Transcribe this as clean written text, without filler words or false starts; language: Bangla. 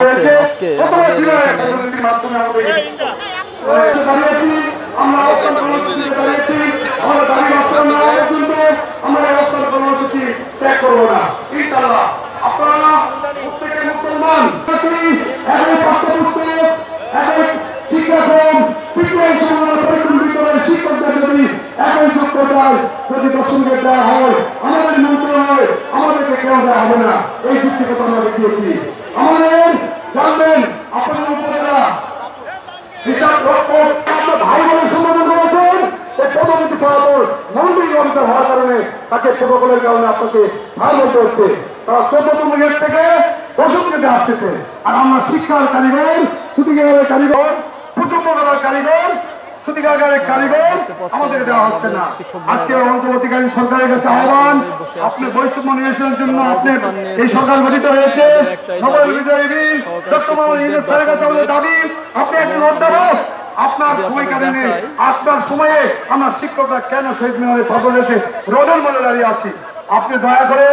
আজকে আমাদের এখানে আপনারা প্রত্যেকের মুসলমান শিক্ষকদের যদি একই যোগ্যতায় যদি দর্শনকে দেওয়া হয়, আমাদের মন্ত্র হয়, আমাদেরকে কেউ দেওয়া হবে না। এই যুক্তিকতা আমরা দেখিয়েছি। আমাদের জানবেন আপনাদের উপজেলা হিসাব রক্ষক ভাই বোনের সম্বোধন করেছেন। এই পদোন্নতি পাওয়ার পর মন্ত্রী অন্তর হওয়ার কারণে তাকে প্রোটোকলের কারণে আপনাকে ভার বলতে হচ্ছে। তারা 14তম গেট থেকে 10ম গেটে আসতেছে। আর আমরা শিক্ষার কারিগর, ছুটিগারের কারিগর, প্রচুর কারিগর, ছুটিগারের কারিগর আমাদের দেওয়া হচ্ছে না। আজকে অন্তর্বর্তীকালীন সরকারের কাছে আহ্বান, আপনি বৈষম্য নিরসনের জন্য আপনার এই সরকার গঠিত হয়েছে। নোবেল বিজয়ী ডক্টর মোহাম্মদ ইউনূস স্যারের কাছে আমাদের দাবি, আপনি একজন অধ্যাপক, আপনার সময়কালীনে আপনার সময়ে আমরা শিক্ষকরা কেন শহীদ মিনারে ফজল এসে রোডের মধ্যে দাঁড়িয়ে আছি? আপনি দয়া করে